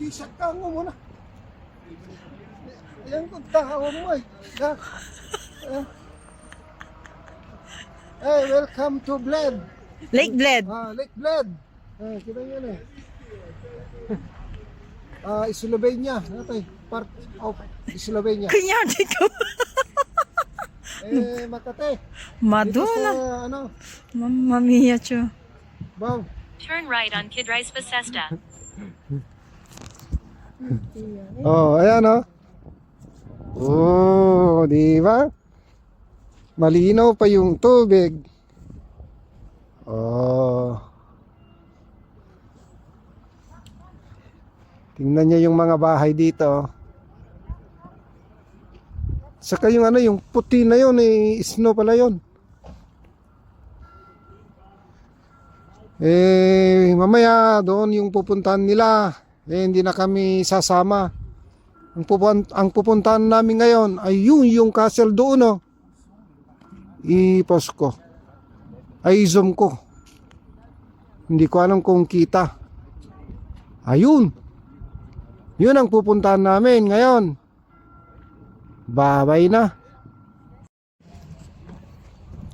T-shirt ka mo muna. Ayan kung tao mo eh. Hey, welcome to Bled. Lake Bled. Lake Bled. Kita nyo na eh. Slovenia. Natay, part of Slovenia. Kanya dito. Makate. Madonna. Dito sa, ano, Mamma mia, cho. Bang. Turn right on Kid Rice Bethesda. Ayan oh. Oh, di ba? Malinaw pa yung tubig. Oh. Tingnan niyo yung mga bahay dito. Saka yung ano, yung puti na yun, snow pala yun. Mamaya doon yung pupuntahan nila. Hindi na kami sasama. Ang pupuntahan namin ngayon ay yung castle doon oh. I-post ko. Ay zoom ko. Hindi ko alam kung kita. Ayun. Yun ang pupuntahan namin ngayon. Babay na.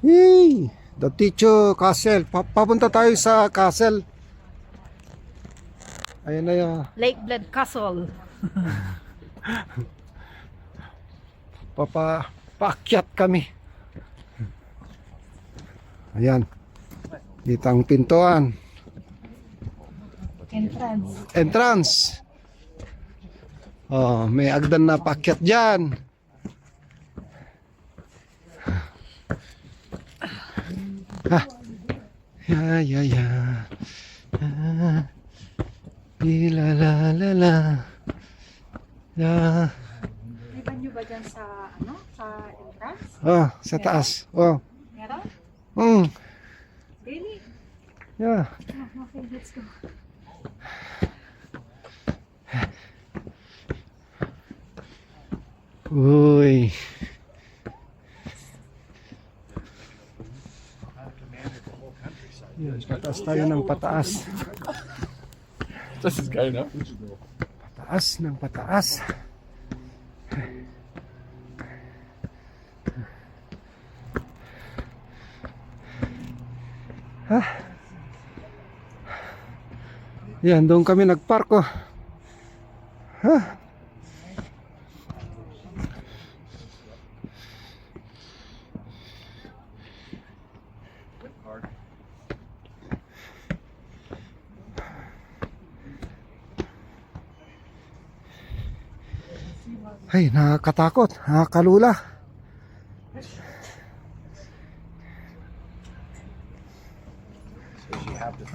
Hey, the teacher castle. Papunta tayo sa castle. Ayan na yun. Lake Bled Castle. Paakyat kami. Ayan. Dito ang pintuan. Entrance. Oh, may agdan na paakyat dyan. Ya. La la la la. Ya. May banyo ba dyan sa, sa entrance? Sa taas. Meron? Really? Yeah. Okay, let's go. Uy. Yan, pataas tayo ng pataas. This is guy enough. Pataas ng pataas. Yan, doon kami nagpark oh. Ay, nakakatakot, nakakalula.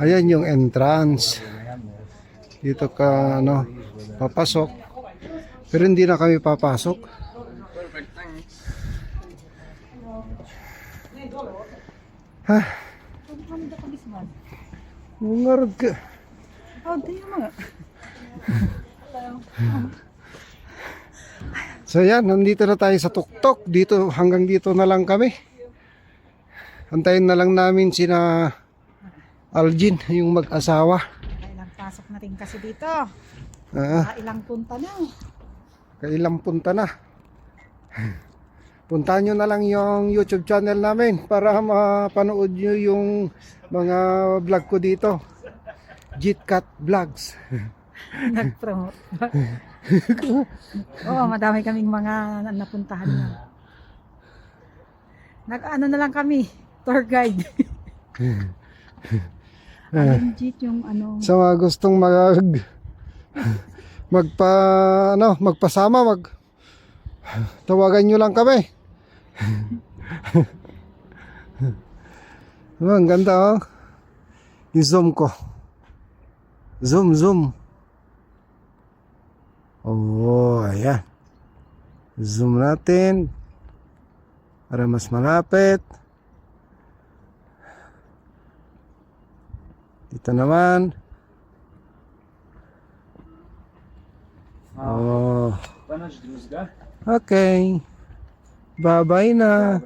Ayan yung entrance. Dito ka papasok. Pero hindi na kami papasok. Ngarag ka. So yan, nandito na tayo sa tuktok. Dito, hanggang dito na lang kami. Antayin na lang namin sina Algin, yung mag-asawa. Kailang pasok na rin kasi dito. Ilang punta na. Kailang punta na. Puntahan nyo na lang yung YouTube channel namin para mapanood nyo yung mga vlog ko dito. JitCat Vlogs. Nag-promote. Oo, madami kaming mga napuntahan na. Nag-ano na lang kami, tour guide. Legit yung Sa mga gustong magpasama, tawagan nyo lang kami. Ang ganda oh. I-zoom ko. Zoom. Oh, ayan. Zoom natin para mas malapit. Dito naman. Oh. Okay. Bye-bye na.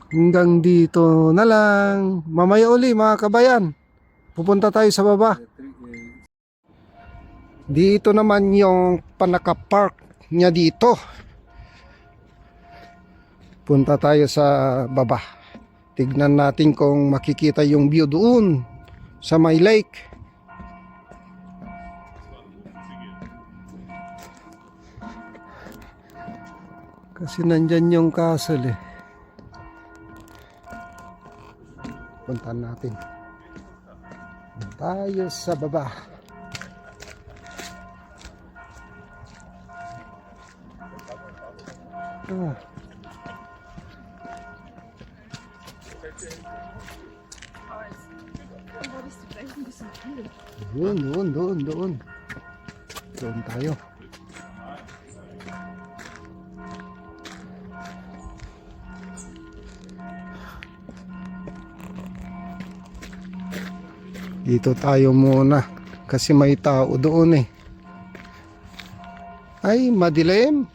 Hanggang dito na lang. Mamaya uli mga kabayan. Pupunta tayo sa baba. Dito naman yung panaka-park niya dito. Punta tayo sa baba. Tignan natin kung makikita yung view doon sa may lake. Kasi nandyan yung castle eh. Puntahan natin. Tayo sa baba. Ah. Doon. Doon tayo. Dito tayo muna kasi may tao doon eh. Ay, madilim.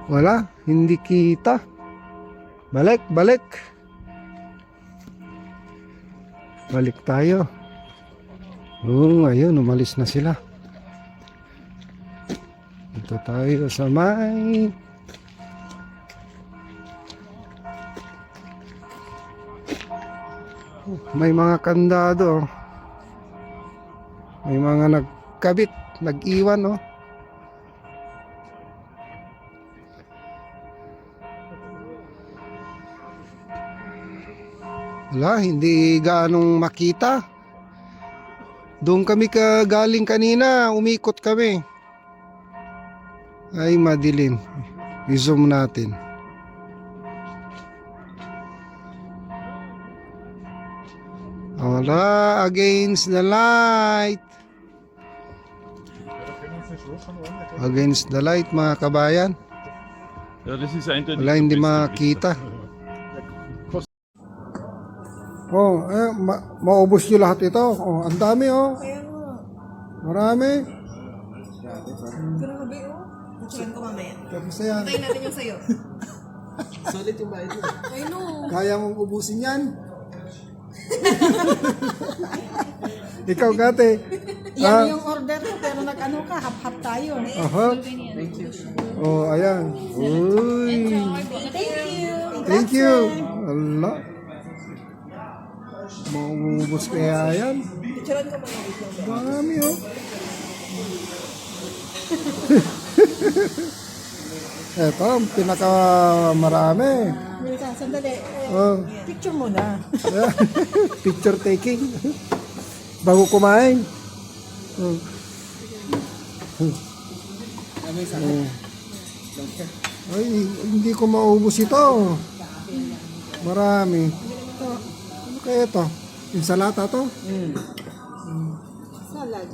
Wala, hindi kita. Balik. Balik tayo. Ayun, umalis na sila. Dito tayo sa may mga kandado. May mga nagkabit, nag-iwan oh. Wala, hindi gaanong makita. Doon kami galing kanina, umikot kami. Ay, madilim. I-zoom natin. Wala, against the light. Against the light, mga kabayan. Ja, das ist eindeutig Wala, hindi makita. Oh, maubos nyo lahat ito. Oh, ang dami oh. Marami. Grabe, oh. Kutsyan ko mamaya. Tapos na yan. Tayo natin yung sayo. Solid yung bayad mo. I know. Kaya mong ubusin yan. Ikaw, Kate. Yan yung order ko, pero nag-ano ka, hap-hap tayo. Aha. Oh, ayan. Uy. Thank you. Allah. Maubos kaya yan. Kutsyan ko mamaya. Dami oh. Ito, ang pinakamarami. Milka, sandali. Oh. Picture muna. Picture taking. Bago kumain. Oh. Ay, hindi ko maubos ito. Marami. Ito, ano kaya ito? Insalata to? Salad.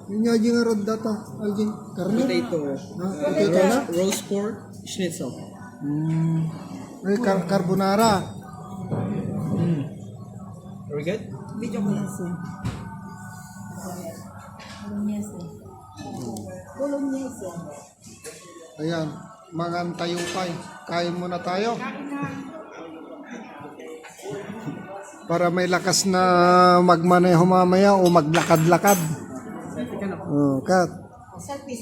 Yung nga yung arod data. Algin, karne? Potato. Potato na? Roast pork, schnitzel. Ay, carbonara. Are we good? Video ko yan. Bolognese. Ayan, tayo pa eh. Kain muna tayo. Para may lakas na magmaneho mamaya o maglakad-lakad. Oh, Kat. Selfie.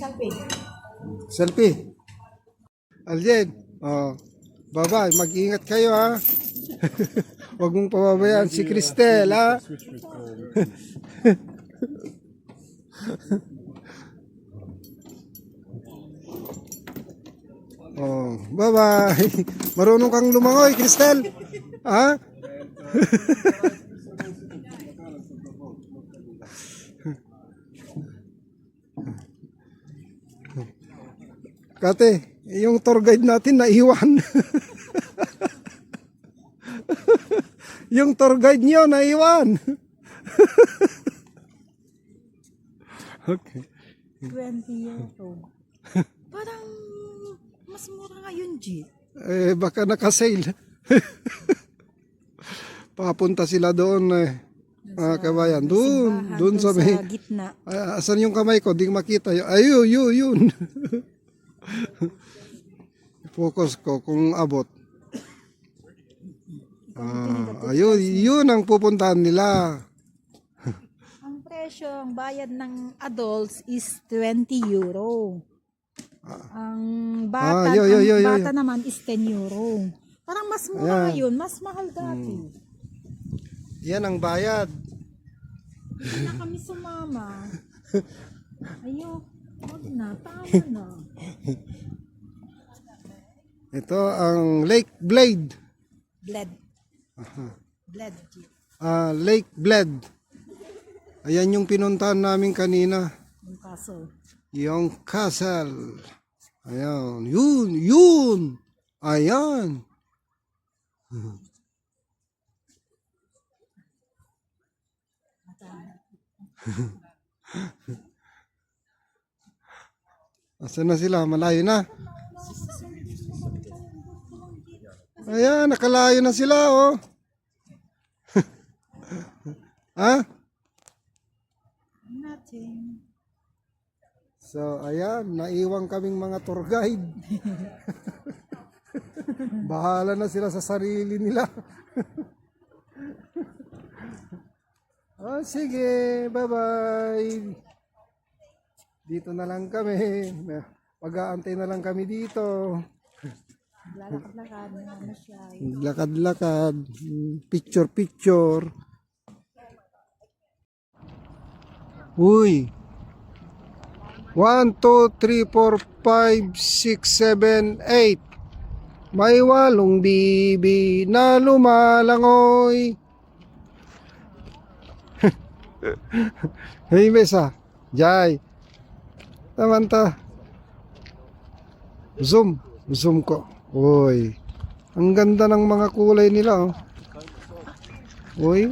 Selfie. Aljen. Oh. Bye-bye. Mag-ingat kayo ha. Huwag mong pababayaan si Cristel ha. Oh, bye-bye. Marunong kang lumangoy, Cristel. Ha? Kate, yung tour guide natin naiwan. Yung tour guide niyo naiwan. Okay. 20 euro. Parang mas mura ngayon, G. Baka naka-sale. Papunta sila doon mga kabayan. Doon sa may... Sa gitna. Asan yung kamay ko? Di makita. Yun. Focus ko kung abot. Ayun, yun ang pupuntahan nila. Ang presyo, ang bayad ng adults is 20 euro. Ang bata, bata naman is 10 euro. Parang mas mura yun, mas mahal dati. Yan ang bayad. Hindi na kami sumama. Ayun, wag na, tama na. Ito ang Lake Blade. Bled. Bled. Lake Blade. Ayan yung pinuntahan namin kanina. Yung kaso. Yung castle. Ayan. Yun. Ayan. Asan na sila? Malayo na. Ayan, nakalayo na sila, oh. Ha? Nothing. So, ayan, naiwang kaming mga tour guide. Bahala na sila sa sarili nila. Oh, sige, bye-bye. Dito na lang kami. Mag-aantay na lang kami dito. Lakad-lakad na naman siya. Lakad-lakad. Picture-picture. Uy. 1, 2, 3, 4, 5, 6, 7, 8. May 8 bibi na lumalangoy. Hey, Mesa. Jai. Tamanta. Zoom. Zoom ko. Uy. Ang ganda ng mga kulay nila, oh. Uy.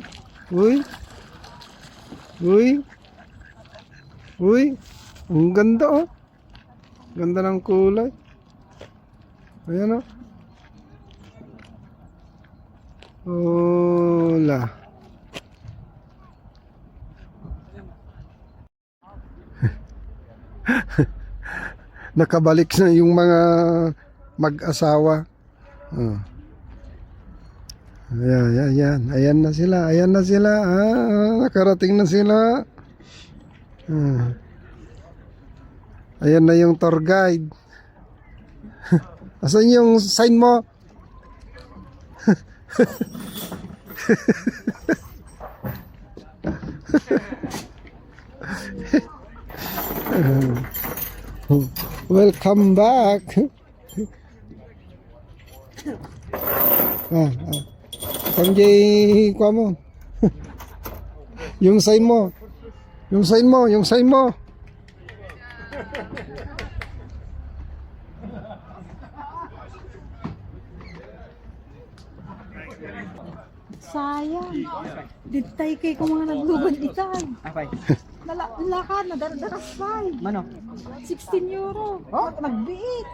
Uy. Uy. Uy. Ang ganda, oh. Ganda ng kulay. Ayan, oh. Hola. Nakabalik na yung mga mag-asawa. Oh. Ayan. Ayan na sila. Ayan na sila. Nakarating na sila. Ayan na yung tour guide. Asan yung sign mo? Welcome back. Kanjay kwa mo. Yung sign mo. Yung sign mo, yung sign mo. Sayang. Ditay kay kung mga naglugod ikan. Lakad na daradaras 5. Mano? 16 euro. Oh, nagbiit.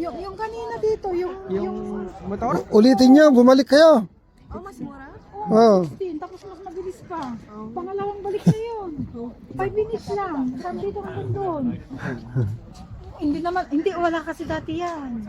Yung kanina dito, yung Motor? Ulitin niyo, bumalik kayo. Oh, mas mura? Oh. 16, tapos mas mabilis pa. Pangalawang balik na yun. 5 minutes lang. Saan dito hanggang doon? Hindi naman, hindi, wala kasi dati yan.